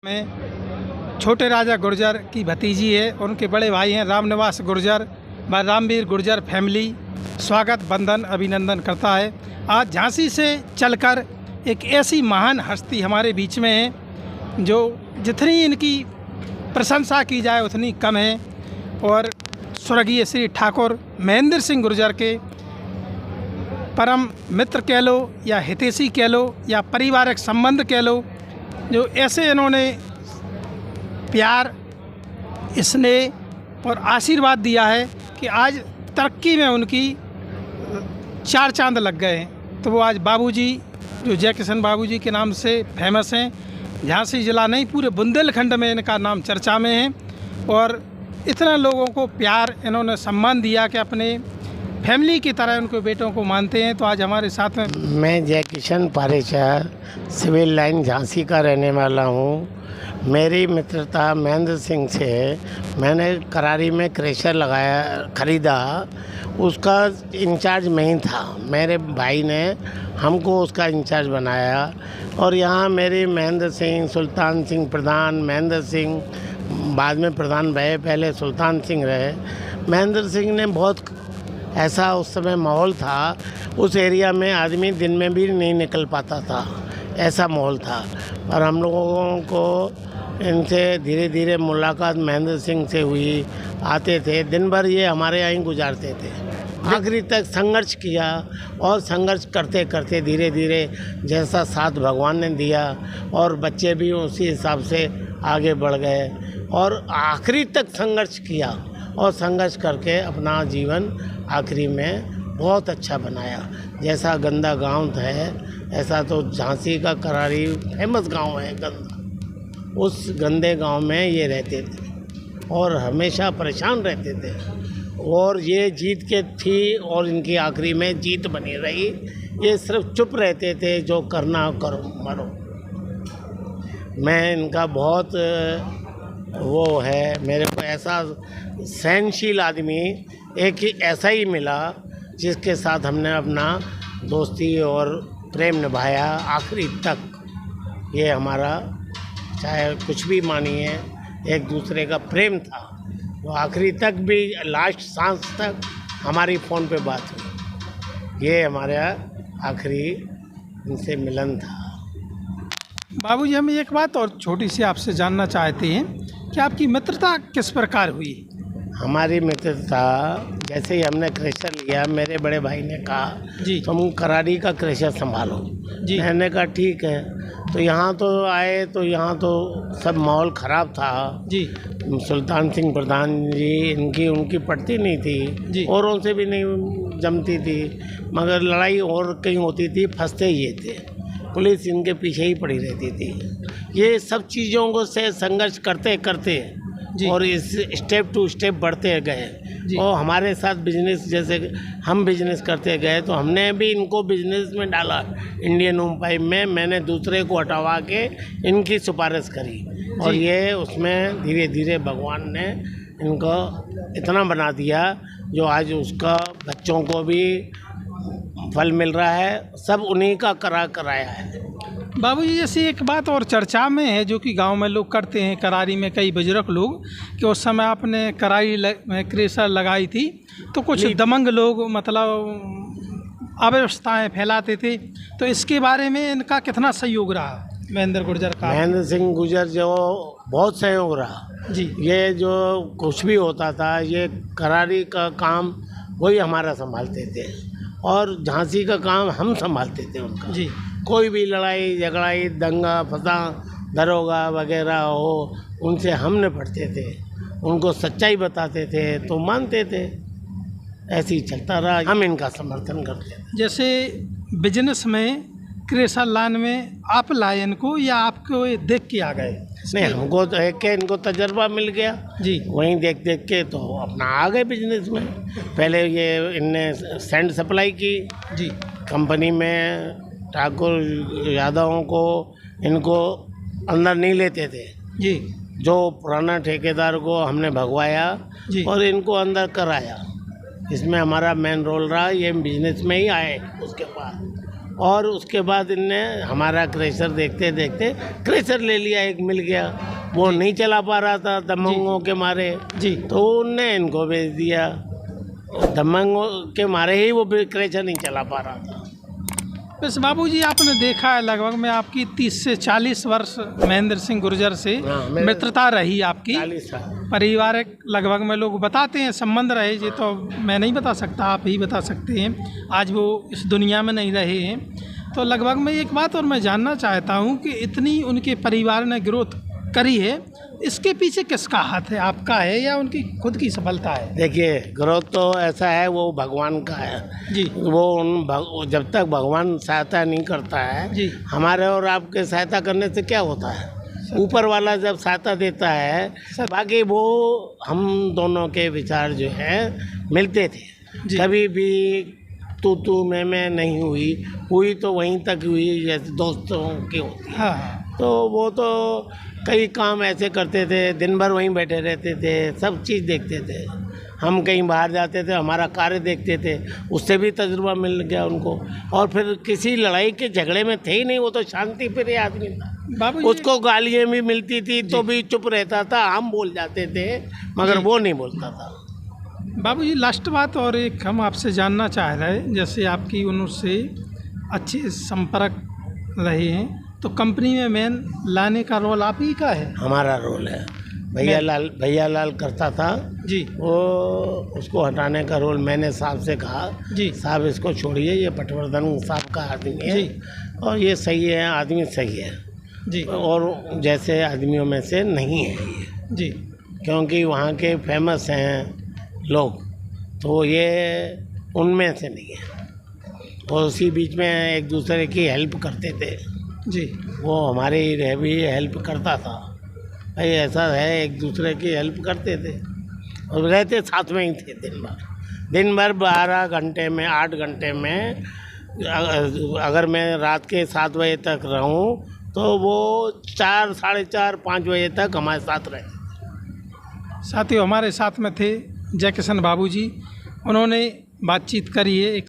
में छोटे राजा गुर्जर की भतीजी है और उनके बड़े भाई हैं रामनिवास गुर्जर व रामवीर गुर्जर फैमिली स्वागत बंधन अभिनंदन करता है। आज झांसी से चलकर एक ऐसी महान हस्ती हमारे बीच में है जो जितनी इनकी प्रशंसा की जाए उतनी कम है। और स्वर्गीय श्री ठाकुर महेंद्र सिंह गुर्जर के परम मित्र कह लो या हितैषी कह लो या पारिवारिक संबंध कह लो, जो ऐसे इन्होंने प्यार स्नेह और आशीर्वाद दिया है कि आज तरक्की में उनकी चार चांद लग गए हैं। तो वो आज बाबूजी जो जय किशन बाबूजी के नाम से फेमस हैं, झांसी जिला नहीं पूरे बुंदेलखंड में इनका नाम चर्चा में है। और इतना लोगों को प्यार इन्होंने सम्मान दिया कि अपने फैमिली की तरह उनको बेटों को मानते हैं। तो आज हमारे साथ में मैं जय किशन पारेचा सिविल लाइन झांसी का रहने वाला हूँ। मेरी मित्रता महेंद्र सिंह से है। मैंने करारी में क्रेशर खरीदा, उसका इंचार्ज मैं ही था। मेरे भाई ने हमको उसका इंचार्ज बनाया और यहाँ मेरे महेंद्र सिंह, सुल्तान सिंह प्रधान, महेंद्र सिंह बाद में प्रधान रहे, पहले सुल्तान सिंह रहे। महेंद्र सिंह ने बहुत ऐसा उस समय माहौल था, उस एरिया में आदमी दिन में भी नहीं निकल पाता था, ऐसा माहौल था। और हम लोगों को इनसे धीरे धीरे मुलाकात महेंद्र सिंह से हुई। आते थे, दिन भर ये हमारे यहाँ गुजारते थे। आखिरी तक संघर्ष किया और संघर्ष करते करते धीरे धीरे जैसा साथ भगवान ने दिया और बच्चे भी उसी हिसाब से आगे बढ़ गए और आखिरी तक संघर्ष किया और संघर्ष करके अपना जीवन आखिरी में बहुत अच्छा बनाया। जैसा गंदा गांव है ऐसा तो झांसी का करारी फेमस गांव है गंदा। उस गंदे गांव में ये रहते थे और हमेशा परेशान रहते थे और ये जीत के थी और इनकी आखिरी में जीत बनी रही। ये सिर्फ चुप रहते थे, जो करना करो मरो। मैं इनका बहुत वो है, मेरे को ऐसा सहनशील आदमी एक ही ऐसा ही मिला जिसके साथ हमने अपना दोस्ती और प्रेम निभाया आखिरी तक। ये हमारा चाहे कुछ भी मानिए एक दूसरे का प्रेम था, तो आखिरी तक भी लास्ट सांस तक हमारी फ़ोन पे बात हुई। ये हमारा आखिरी इनसे मिलन था। बाबूजी, हम एक बात और छोटी सी आपसे जानना चाहते हैं कि आपकी मित्रता किस प्रकार हुई? हमारी मित्रता जैसे ही हमने क्रेशर लिया, मेरे बड़े भाई ने कहा जी तुम करारी का क्रेशर संभालो जी। मैंने कहा ठीक है। तो यहाँ तो आए तो यहाँ तो सब माहौल ख़राब था जी। सुल्तान सिंह प्रधान जी इनकी उनकी पड़ती नहीं थी जी, और उनसे भी नहीं जमती थी, मगर लड़ाई और कहीं होती थी, फंसते ये थे। पुलिस इनके पीछे ही पड़ी रहती थी। ये सब चीज़ों को से संघर्ष करते करते और इस स्टेप टू स्टेप बढ़ते गए और हमारे साथ बिजनेस जैसे हम बिजनेस करते गए तो हमने भी इनको बिजनेस में डाला। इंडियन होम पाइप में मैंने दूसरे को हटवा के इनकी सिफारिश करी और ये उसमें धीरे धीरे भगवान ने इनको इतना बना दिया जो आज उसका बच्चों को भी फल मिल रहा है। सब उन्हीं का कराया है। बाबूजी, जैसे एक बात और चर्चा में है जो कि गांव में लोग करते हैं, करारी में कई बुजुर्ग लोग, कि उस समय आपने करारी में क्रेशर लगाई थी तो कुछ दमंग लोग मतलब अव्यवस्थाएं फैलाते थे, तो इसके बारे में इनका कितना सहयोग रहा महेंद्र गुर्जर का? महेंद्र सिंह गुर्जर जो बहुत सहयोग रहा जी। ये जो कुछ भी होता था ये करारी का काम वही हमारा संभालते थे और झांसी का काम हम संभालते थे उनका जी। कोई भी लड़ाई झगड़ाई दंगा फसाद दरोगा वगैरह हो, उनसे हम निपटते थे, उनको सच्चाई बताते थे तो मानते थे। ऐसे ही चलता रहा, हम इनका समर्थन करते थे। जैसे बिजनेस में क्रेशर लाइन में आप लाए इनको या आपको देख के आ गए? नहीं, हमको देख के इनको तजर्बा मिल गया जी, वहीं देख देख के तो अपना आ गए बिजनेस में। पहले ये इनने सैंड सप्लाई की जी कंपनी में। ठाकुर यादवों को इनको अंदर नहीं लेते थे जी, जो पुराना ठेकेदार को हमने भगवाया और इनको अंदर कराया। इसमें हमारा मेन रोल रहा। ये बिजनेस में ही आए उसके बाद और उसके बाद इनने हमारा क्रेशर देखते देखते क्रेशर ले लिया, एक मिल गया, वो नहीं चला पा रहा था दबंगों के मारे जी। तो उनने इनको बेच दिया। दबंगों के मारे ही वो क्रेशर नहीं चला पा रहा था। बस बाबूजी, आपने देखा है लगभग में आपकी 30 से 40 वर्ष महेंद्र सिंह गुर्जर से हाँ, मेरे- मित्रता रही आपकी। 40 साल। पारिवारिक लगभग में लोग बताते हैं संबंध रहे, ये तो मैं नहीं बता सकता, आप ही बता सकते हैं। आज वो इस दुनिया में नहीं रहे हैं। तो लगभग में एक बात और मैं जानना चाहता हूँ कि इतनी उनके परिवार ने ग्रोथ करी है, इसके पीछे किसका हाथ है, आपका है या उनकी खुद की सफलता है? देखिए, ग्रोथ तो ऐसा है, वो भगवान का है जी। वो जब तक भगवान सहायता नहीं करता है जी। हमारे और आपके सहायता करने से क्या होता है? ऊपर वाला जब सहायता देता है, बाकी वो हम दोनों के विचार जो है मिलते थे। जी। कभी भी तू मैं नहीं हुई तो वहीं तक हुई जैसे दोस्तों की होती है। हाँ। तो वो तो कई काम ऐसे करते थे, दिन भर वहीं बैठे रहते थे, सब चीज़ देखते थे। हम कहीं बाहर जाते थे, हमारा कार्य देखते थे, उससे भी तजुर्बा मिल गया उनको। और फिर किसी लड़ाई के झगड़े में थे ही नहीं, वो तो शांति प्रिय आदमी था। बाबूजी, उसको गालियाँ भी मिलती थी तो भी चुप रहता था, हम बोल जाते थे मगर वो नहीं बोलता था। बाबूजी, लास्ट बात और एक हम आपसे जानना चाह रहे हैं, जैसे आपकी उनसे अच्छे संपर्क रहे हैं, तो कंपनी में मेन लाने का रोल आप ही का है? हमारा रोल है। भैया लाल करता था जी। वो, उसको हटाने का रोल मैंने साहब से कहा, जी। साहब इसको छोड़िए, ये पटवर्धन साहब का आदमी है जी। और ये सही है, आदमी सही है जी। और जैसे आदमियों में से नहीं है ये, जी। क्योंकि वहाँ के फेमस हैं लोग, तो ये उनमें से नहीं है। और उसी बीच में एक दूसरे की हेल्प करते थे। जी। वो हमारी रह भी हेल्प करता था, भाई ऐसा है, एक दूसरे की हेल्प करते थे और रहते साथ में ही थे दिन भर 12 घंटे में 8 घंटे में। अगर मैं रात के 7 बजे तक रहूं तो वो 4, साढ़े 4, 5 बजे तक हमारे साथ रहे। साथियों, हमारे साथ में थे जयकिशन बाबूजी, उन्होंने बातचीत करी है।